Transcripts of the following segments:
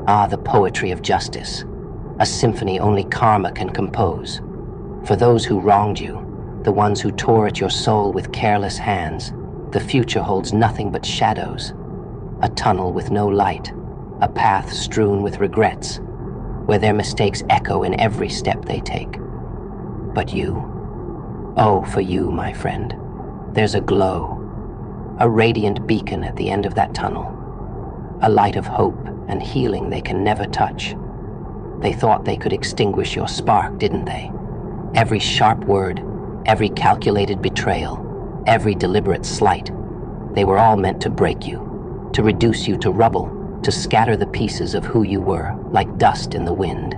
Ah, the poetry of justice, a symphony only karma can compose. For those who wronged you, the ones who tore at your soul with careless hands, the future holds nothing but shadows. A tunnel with no light, a path strewn with regrets, where their mistakes echo in every step they take. But you, oh, for you, my friend, there's a glow, a radiant beacon at the end of that tunnel, a light of hope and healing they can never touch. They thought they could extinguish your spark, didn't they? Every sharp word, every calculated betrayal, every deliberate slight, they were all meant to break you, to reduce you to rubble, to scatter the pieces of who you were, like dust in the wind.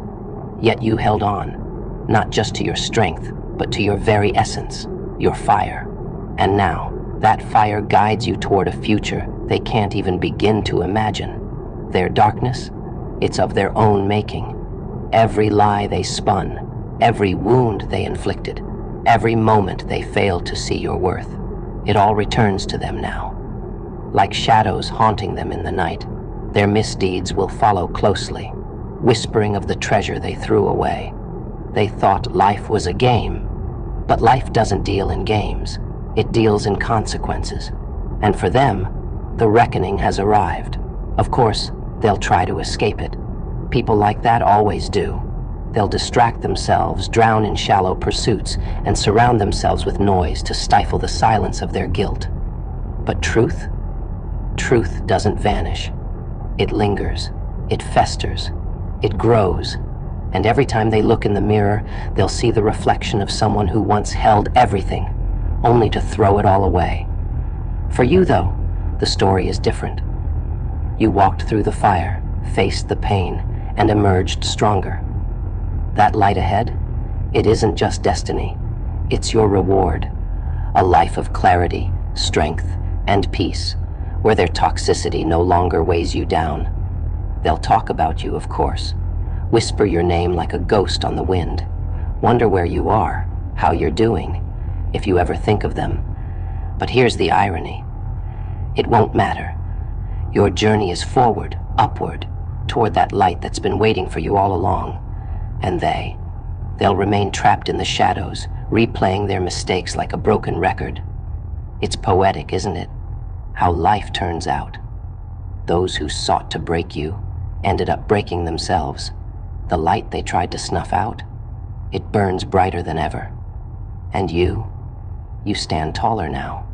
Yet you held on, not just to your strength, but to your very essence, your fire. And now, that fire guides you toward a future they can't even begin to imagine. Their darkness, it's of their own making. Every lie they spun, every wound they inflicted, every moment they failed to see your worth, it all returns to them now. Like shadows haunting them in the night, their misdeeds will follow closely, whispering of the treasure they threw away. They thought life was a game, but life doesn't deal in games. It deals in consequences. And for them, the reckoning has arrived. Of course, they'll try to escape it. People like that always do. They'll distract themselves, drown in shallow pursuits, and surround themselves with noise to stifle the silence of their guilt. But truth? Truth doesn't vanish. It lingers, it festers, it grows, and every time they look in the mirror, they'll see the reflection of someone who once held everything, only to throw it all away. For you, though, the story is different. You walked through the fire, faced the pain, and emerged stronger. That light ahead, it isn't just destiny, it's your reward. A life of clarity, strength, and peace, where their toxicity no longer weighs you down. They'll talk about you, of course, whisper your name like a ghost on the wind, wonder where you are, how you're doing, if you ever think of them. But here's the irony. It won't matter. Your journey is forward, upward, toward that light that's been waiting for you all along. And they'll remain trapped in the shadows, replaying their mistakes like a broken record. It's poetic, isn't it? How life turns out. Those who sought to break you ended up breaking themselves. The light they tried to snuff out, it burns brighter than ever. And you stand taller now.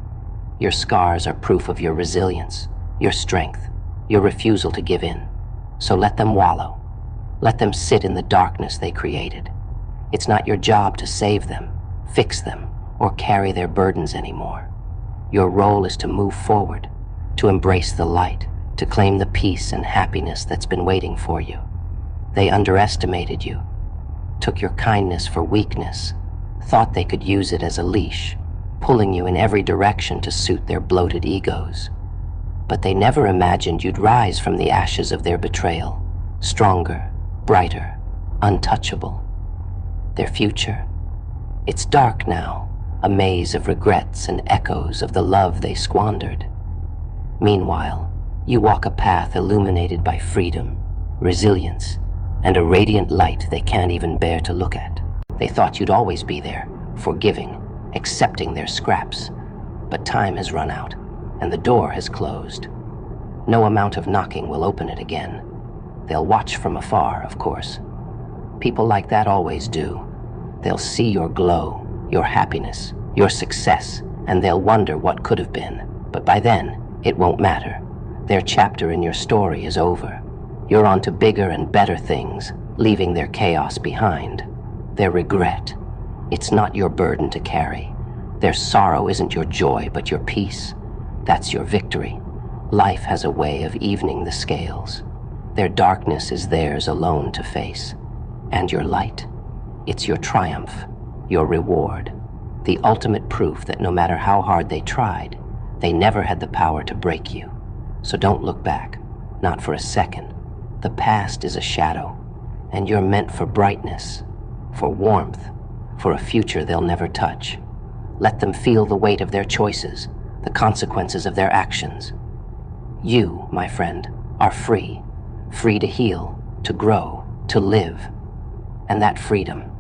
Your scars are proof of your resilience, your strength, your refusal to give in. So let them wallow. Let them sit in the darkness they created. It's not your job to save them, fix them, or carry their burdens anymore. Your role is to move forward, to embrace the light, to claim the peace and happiness that's been waiting for you. They underestimated you, took your kindness for weakness, thought they could use it as a leash, pulling you in every direction to suit their bloated egos. But they never imagined you'd rise from the ashes of their betrayal, stronger, brighter, untouchable. Their future, it's dark now, a maze of regrets and echoes of the love they squandered. Meanwhile, you walk a path illuminated by freedom, resilience, and a radiant light they can't even bear to look at. They thought you'd always be there, forgiving, accepting their scraps. But time has run out, and the door has closed. No amount of knocking will open it again. They'll watch from afar, of course. People like that always do. They'll see your glow, your happiness, your success, and they'll wonder what could have been. But by then, it won't matter. Their chapter in your story is over. You're on to bigger and better things, leaving their chaos behind. Their regret, it's not your burden to carry. Their sorrow isn't your joy, but your peace. That's your victory. Life has a way of evening the scales. Their darkness is theirs alone to face. And your light, it's your triumph, your reward, the ultimate proof that no matter how hard they tried, they never had the power to break you. So don't look back, not for a second. The past is a shadow, and you're meant for brightness, for warmth, for a future they'll never touch. Let them feel the weight of their choices, the consequences of their actions. You, my friend, are free, free to heal, to grow, to live. And that freedom,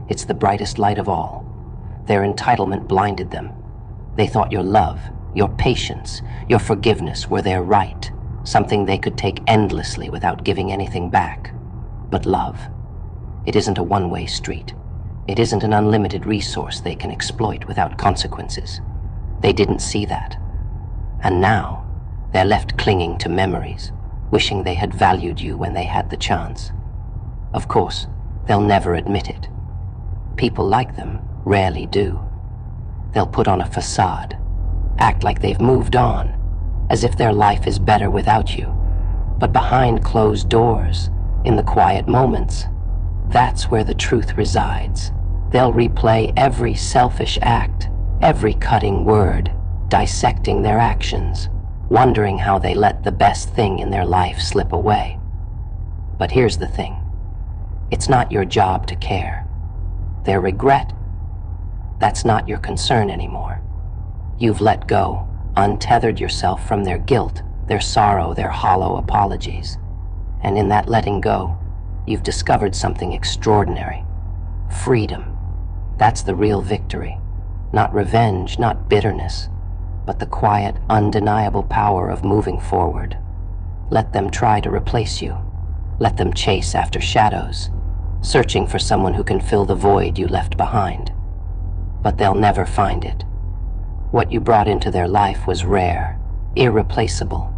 it's the brightest light of all. Their entitlement blinded them. They thought your love, your patience, your forgiveness were their right, something they could take endlessly without giving anything back. But love, it isn't a one-way street. It isn't an unlimited resource they can exploit without consequences. They didn't see that. And now, they're left clinging to memories, wishing they had valued you when they had the chance. Of course, they'll never admit it. People like them rarely do. They'll put on a facade, act like they've moved on, as if their life is better without you. But behind closed doors, in the quiet moments, that's where the truth resides. They'll replay every selfish act, every cutting word, dissecting their actions, wondering how they let the best thing in their life slip away. But here's the thing. It's not your job to care. Their regret, that's not your concern anymore. You've let go, untethered yourself from their guilt, their sorrow, their hollow apologies. And in that letting go, you've discovered something extraordinary. Freedom. That's the real victory. Not revenge, not bitterness, but the quiet, undeniable power of moving forward. Let them try to replace you. Let them chase after shadows, searching for someone who can fill the void you left behind. But they'll never find it. What you brought into their life was rare, irreplaceable,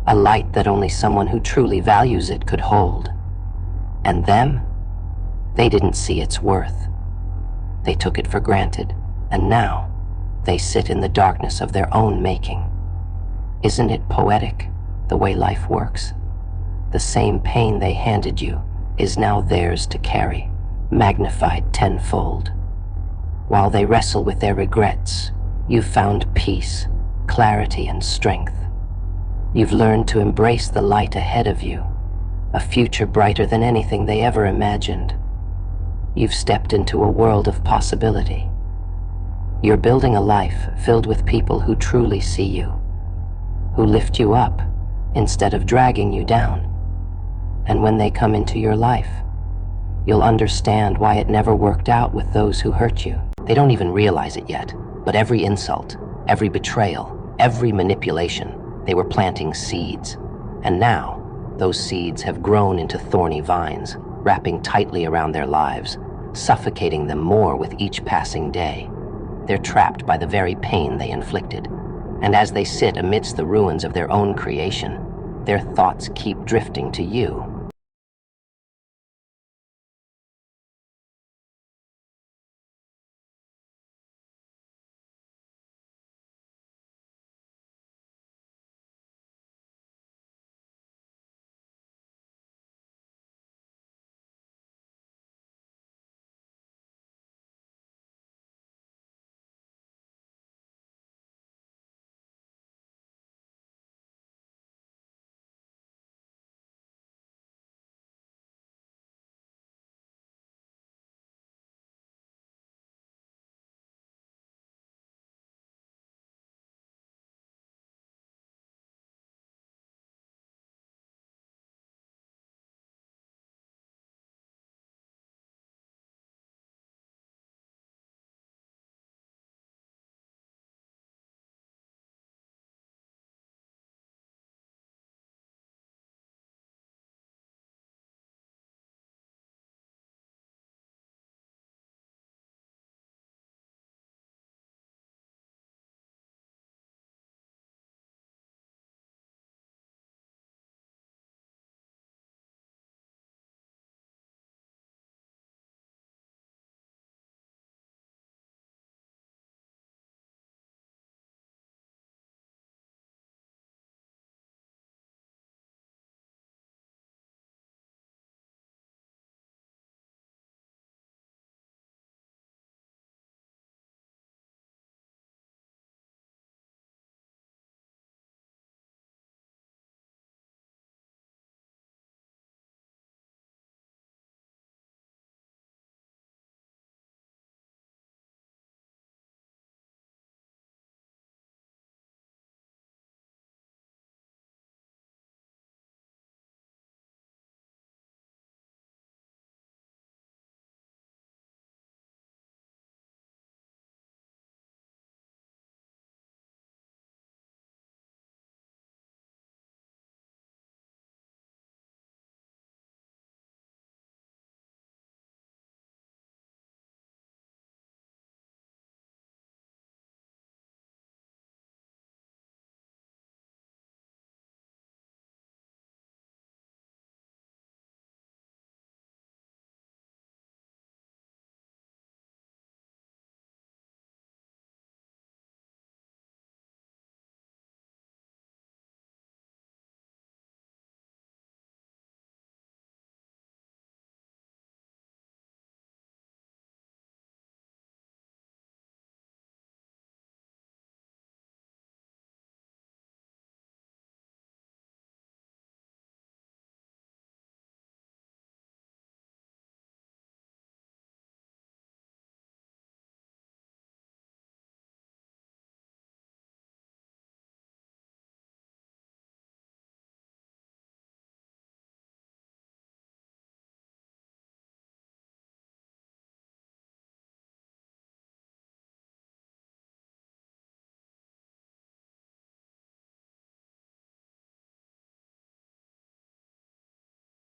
a light that only someone who truly values it could hold. And them? They didn't see its worth. They took it for granted, and now they sit in the darkness of their own making. Isn't it poetic, the way life works? The same pain they handed you is now theirs to carry, magnified tenfold. While they wrestle with their regrets, you've found peace, clarity, and strength. You've learned to embrace the light ahead of you, a future brighter than anything they ever imagined. You've stepped into a world of possibility. You're building a life filled with people who truly see you, who lift you up instead of dragging you down. And when they come into your life, you'll understand why it never worked out with those who hurt you. They don't even realize it yet, but every insult, every betrayal, every manipulation, they were planting seeds. And now, those seeds have grown into thorny vines, wrapping tightly around their lives, suffocating them more with each passing day. They're trapped by the very pain they inflicted. And as they sit amidst the ruins of their own creation, their thoughts keep drifting to you,